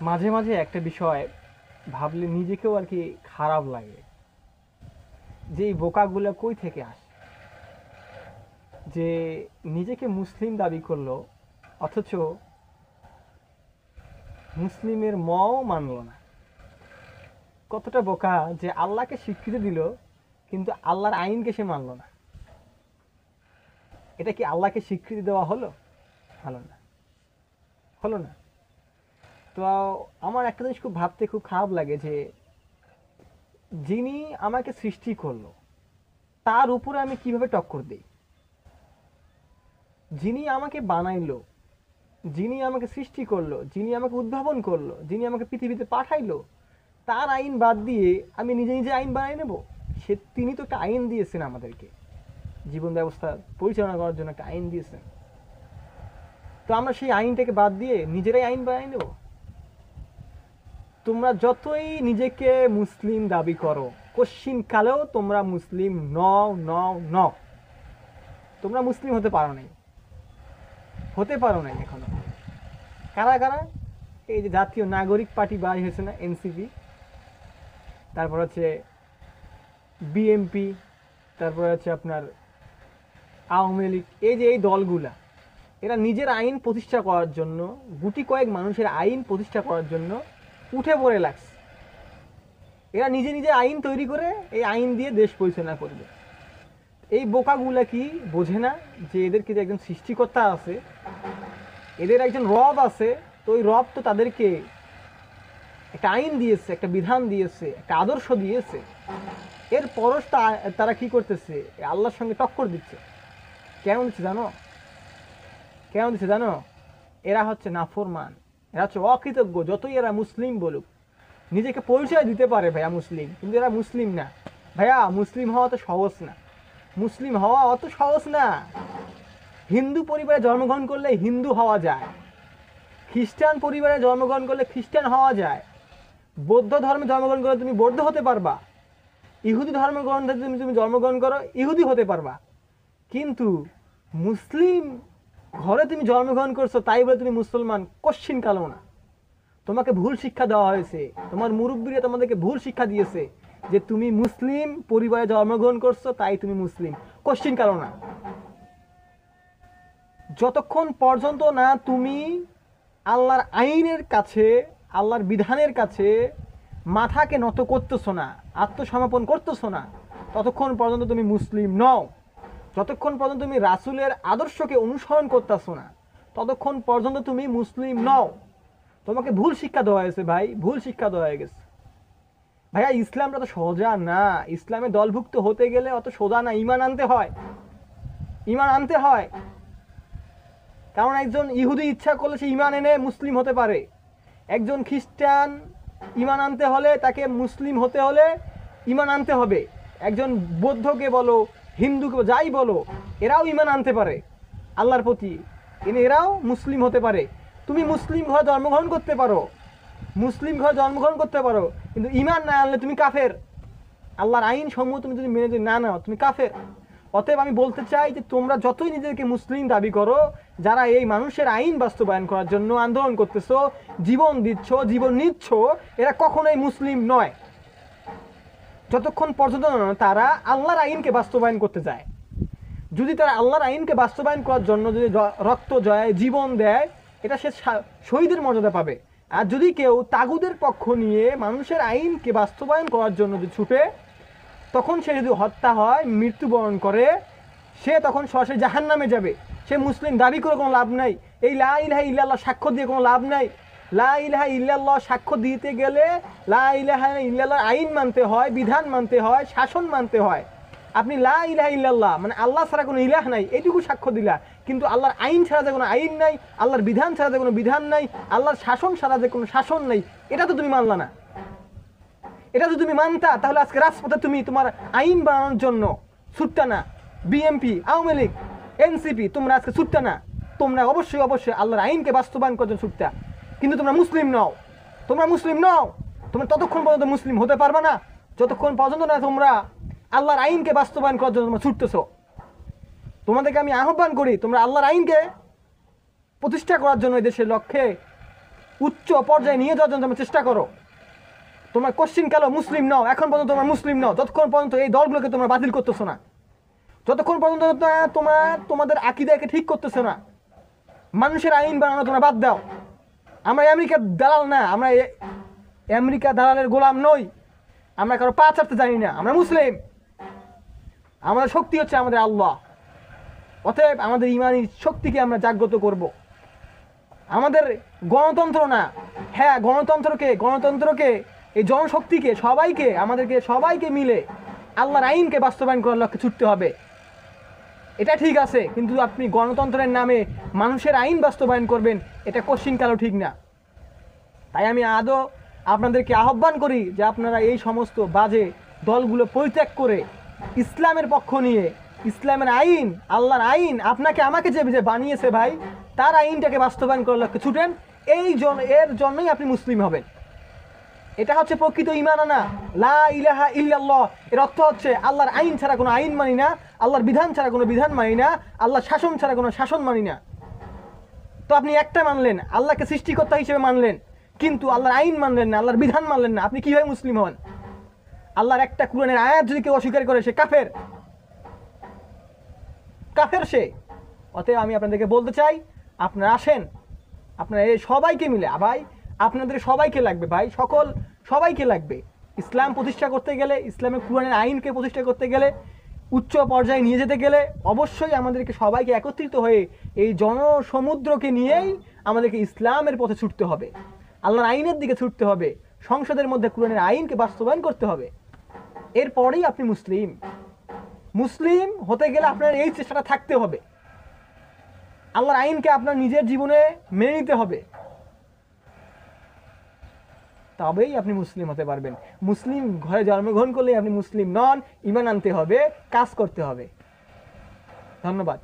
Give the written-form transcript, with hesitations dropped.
মাঝে মাঝে একটা বিষয় ভাবলে নিজেকেও আর কি খারাপ লাগে যে এই বোকাগুলো কই থেকে আসে, যে নিজেকে মুসলিম দাবি করলো অথচ মুসলিমের মও মানলো না। কতটা বোকা যে আল্লাহকে স্বীকৃতি দিল কিন্তু আল্লাহর আইনকে সে মানলো না। এটা কি আল্লাহকে স্বীকৃতি দেওয়া হলো? হলো না, হলো না। তো আমার একটা জিনিস খুব ভাবতে খুব খারাপ লাগে যে যিনি আমাকে সৃষ্টি করলো তার উপরে আমি কিভাবে টক্কর দিই। যিনি আমাকে বানাইলো, যিনি আমাকে সৃষ্টি করলো, যিনি আমাকে উদ্ভাবন করলো, যিনি আমাকে পৃথিবীতে পাঠাইলো, তার আইন বাদ দিয়ে আমি নিজে নিজে আইন বানাই নেব? তিনি তো একটা আইন দিয়েছেন আমাদেরকে, জীবন ব্যবস্থা পরিচালনা করার জন্য একটা আইন দিয়েছেন। তো আমরা সেই আইনটাকে বাদ দিয়ে নিজেরাই আইন বানাই নেব? তোমরা যতই নিজেকে মুসলিম দাবি করো, কশ্চিন কালেও তোমরা মুসলিম নও নও নও। তোমরা মুসলিম হতে পারো নাই, হতে পারো নাই এখনো। কারা কারা? এই যে জাতীয় নাগরিক পার্টি বাই হয়েছে না, এনসিপি, তারপর হচ্ছে বিএমপি, তারপর হচ্ছে আপনার আওয়ামী লীগ, এই যে এই দলগুলা, এরা নিজের আইন প্রতিষ্ঠা করার জন্য, গুটি কয়েক মানুষের আইন প্রতিষ্ঠা করার জন্য উঠে পড়ে লাগছে। এরা নিজে নিজে আইন তৈরি করে এই আইন দিয়ে দেশ পরিচালনা করবে। এই বোকাগুলা কি বোঝে না যে এদেরকে যে একজন সৃষ্টিকর্তা আছে, এদের একজন রব আছে, তো ওই রব তো তাদেরকে একটা আইন দিয়েছে, একটা বিধান দিয়েছে, একটা আদর্শ দিয়েছে। এর পরশ তারা কি করতেছে? আল্লাহর সঙ্গে টক্কর দিচ্ছে। কেন দিচ্ছে জানো? কেন দিচ্ছে জানো? এরা হচ্ছে নাফরমান, এরা হচ্ছে অকৃতজ্ঞ। যতই এরা মুসলিম বলুক, নিজেকে পরিচয় দিতে পারে ভাইয়া মুসলিম, কিন্তু এরা মুসলিম না। ভাইয়া মুসলিম হওয়া তো সহজ না, মুসলিম হওয়া অত সহজ না। হিন্দু পরিবারে জন্মগ্রহণ করলে হিন্দু হওয়া যায়, খ্রিস্টান পরিবারে জন্মগ্রহণ করলে খ্রিস্টান হওয়া যায়, বৌদ্ধ ধর্মে জন্মগ্রহণ করলে তুমি বৌদ্ধ হতে পারবা, ইহুদি ধর্মগ্রহণ থেকে তুমি জন্মগ্রহণ করো, ইহুদি হতে পারবা। কিন্তু মুসলিম ঘরে তুমি জন্মগ্রহণ করছো তাই বলে তুমি মুসলমান কশ্চিন কালেও না। তোমাকে ভুল শিক্ষা দেওয়া হয়েছে, তোমার মুরব্বীরা তোমাদেরকে ভুল শিক্ষা দিয়েছে যে তুমি মুসলিম পরিবারে জন্মগ্রহণ করছো তাই তুমি মুসলিম, কশ্চিন কালেও না। যতক্ষণ পর্যন্ত না তুমি আল্লাহর আইনের কাছে, আল্লাহর বিধানের কাছে মাথাকে নত করতেছো না, আত্মসমর্পণ করতেছো না, ততক্ষণ পর্যন্ত তুমি মুসলিম নও। যতক্ষণ পর্যন্ত তুমি রাসূলের আদর্শকে অনুসরণ করতেছো না, ততক্ষণ পর্যন্ত তুমি মুসলিম নও। তোমাকে ভুল শিক্ষা দেওয়া হয়েছে ভাই, ভুল শিক্ষা দেওয়া হয়ে গেছে। ভাইয়া ইসলামটা তো সোজা না, ইসলামে দলভুক্ত হতে গেলে অত সোজা না। ইমান আনতে হয়, ইমান আনতে হয়। কারণ একজন ইহুদি ইচ্ছা করলে সে ইমান এনে মুসলিম হতে পারে, একজন খ্রিস্টান ইমান আনতে হলে, তাকে মুসলিম হতে হলে ইমান আনতে হবে। একজন বৌদ্ধকে বলো, হিন্দুকে যাই বলো, এরাও ইমান আনতে পারে আল্লাহর প্রতি, এরাও মুসলিম হতে পারে। তুমি মুসলিম ঘরে জন্মগ্রহণ করতে পারো, মুসলিম ঘরে জন্মগ্রহণ করতে পারো, কিন্তু ইমান না আনলে তুমি কাফের। আল্লাহর আইন সমূহ তুমি যদি মেনে যদি না নাও, তুমি কাফের। অতএব আমি বলতে চাই যে তোমরা যতই নিজেদেরকে মুসলিম দাবি করো, যারা এই মানুষের আইন বাস্তবায়ন করার জন্য আন্দোলন করতেছো, জীবন দিচ্ছ, জীবন নিচ্ছ, এরা কখনোই মুসলিম নয় যতক্ষণ পর্যন্ত তারা আল্লাহর আইনকে বাস্তবায়ন করতে যায়। যদি তারা আল্লাহর আইনকে বাস্তবায়ন করার জন্য যদি রক্ত জয়, জীবন দেয়, এটা সে শহীদের মর্যাদা পাবে। আর যদি কেউ তাগুদের পক্ষ নিয়ে মানুষের আইনকে বাস্তবায়ন করার জন্য যদি ছুটে, তখন সে যদি হত্যা হয়, মৃত্যুবরণ করে, সে তখন সরাসরি জাহান্নামে যাবে। সে মুসলিম দাবি করে কোনো লাভ নাই, এই লা ইলাহা ইল্লাল্লাহ সাক্ষ্য দিয়ে কোনো লাভ নাই। লা ইলাহা ইল্লাল্লাহ সাক্ষ্য দিতে গেলে লা ইলাহা ইল্লাল্লাহর আইন মানতে হয়, বিধান মানতে হয়, শাসন মানতে হয়। আপনি লা ইলাহা ইল্লাল্লাহ মানে আল্লাহ ছাড়া কোনো ইলাহ নাই এইটুকু সাক্ষ্য দিলা, কিন্তু আল্লাহর আইন ছাড়া যে কোনো আইন নাই, আল্লাহর বিধান ছাড়া যে কোনো বিধান নাই, আল্লাহর শাসন ছাড়া যে কোনো শাসন নাই, এটা তো তুমি মানলা না। এটা যদি তুমি মানতা তাহলে আজকে রাজপথে তুমি তোমার আইন বানানোর জন্য ছুটতা না। বিএমপি, আওয়ামী লীগ, এনসিপি, তোমরা আজকে ছুটতা না। তোমরা অবশ্যই অবশ্যই আল্লাহর আইনকে বাস্তবায়ন করার জন্য ছুটতা। কিন্তু তোমরা মুসলিম নও, তোমরা মুসলিম নও। তোমরা ততক্ষণ পর্যন্ত মুসলিম হতে পারবে না যতক্ষণ পর্যন্ত না তোমরা আল্লাহর আইনকে বাস্তবায়ন করার জন্য তোমরা ছুটতেছো। তোমাদেরকে আমি আহ্বান করি, তোমরা আল্লাহর আইনকে প্রতিষ্ঠা করার জন্য এই দেশের লক্ষ্যে উচ্চ পর্যায়ে নিয়ে যাওয়ার জন্য তোমরা চেষ্টা করো। তোমরা কোশ্চিন কালো মুসলিম নও, এখন পর্যন্ত তোমরা মুসলিম নও যতক্ষণ পর্যন্ত এই দলগুলোকে তোমরা বাতিল করতেছো না, যতক্ষণ পর্যন্ত তোমরা তোমাদের আকীদাকে ঠিক করতেছো না। মানুষের আইন বানানো তোমরা বাদ দাও। আমরা আমেরিকার দালাল না, আমরা আমেরিকা দালালের গোলাম নই, আমরা কারো পা চাটতে জানি না, আমরা মুসলিম। আমাদের শক্তি হচ্ছে আমাদের আল্লাহ। অতএব আমাদের ইমানি শক্তিকে আমরা জাগ্রত করব। আমাদের গণতন্ত্র না, হ্যাঁ গণতন্ত্রকে এই জনশক্তিকে আমাদেরকে সবাইকে মিলে আল্লাহর আইনকে বাস্তবায়ন করার লক্ষ্যে ছুটতে হবে। এটা ঠিক আছে, কিন্তু আপনি গণতন্ত্রের নামে মানুষের আইন বাস্তবায়ন করবেন, এটা কোশ্চিন কালো ঠিক না। তাই আমি আদৌ আপনাদেরকে আহ্বান করি যে আপনারা এই সমস্ত বাজে দলগুলো পরিত্যাগ করে ইসলামের পক্ষ নিয়ে, ইসলামের আইন, আল্লাহর আইন আপনাকে আমাকে যে বানিয়েছে ভাই, তার আইনটাকে বাস্তবায়ন করার লক্ষ্যে ছুটেন। এর জন্যই আপনি মুসলিম হবেন। এটা হচ্ছে প্রকৃত ঈমান আনা, লা ইলাহা ইল্লাল্লাহ। এর অর্থ হচ্ছে আল্লাহর আইন ছাড়া কোনো আইন মানি না, আল্লাহর বিধান ছাড়া কোনো বিধান মানি না, আল্লাহর শাসন ছাড়া কোনো শাসন মানি না। তো আপনি একটা মানলেন, আল্লাহকে সৃষ্টিকর্তা হিসেবে মানলেন, কিন্তু আল্লাহর আইন মানলেন না, আল্লাহর বিধান মানলেন না, আপনি কিভাবে মুসলিম হন? আল্লাহর একটা কুরআনের আয়াত যদি কেউ অস্বীকার করে, সে কাফের সে। অতএব আমি আপনাদেরকে বলতে চাই, আপনারা আসেন, আপনারা এই সবাইকে মিলে, ভাই আপনাদের সবাইকে লাগবে ভাই, সবাইকে লাগবে। ইসলাম প্রতিষ্ঠা করতে গেলে, ইসলামের কুরআনের আইনকে প্রতিষ্ঠা করতে গেলে, উচ্চ পর্যায়ে নিয়ে যেতে গেলে অবশ্যই আমাদেরকে সবাইকে একত্রিত হয়ে এই জনসমুদ্রকে নিয়েই আমাদেরকে ইসলামের পথে ছুটতে হবে, আল্লাহর আইনের দিকে ছুটতে হবে, সংসদের মধ্যে কুরআনের আইনকে বাস্তবায়ন করতে হবে। এরপরেই আপনি মুসলিম হতে গেলে আপনার এই চেষ্টাটা থাকতে হবে। আল্লাহর আইনকে আপনার নিজের জীবনে মেনে নিতে হবে, তবেই আপনি মুসলিম হতে পারবেন। মুসলিম ঘরে জন্মগ্রহণ করলে আপনি মুসলিম নন। ঈমান আনতে হবে, কাজ করতে হবে। ধন্যবাদ।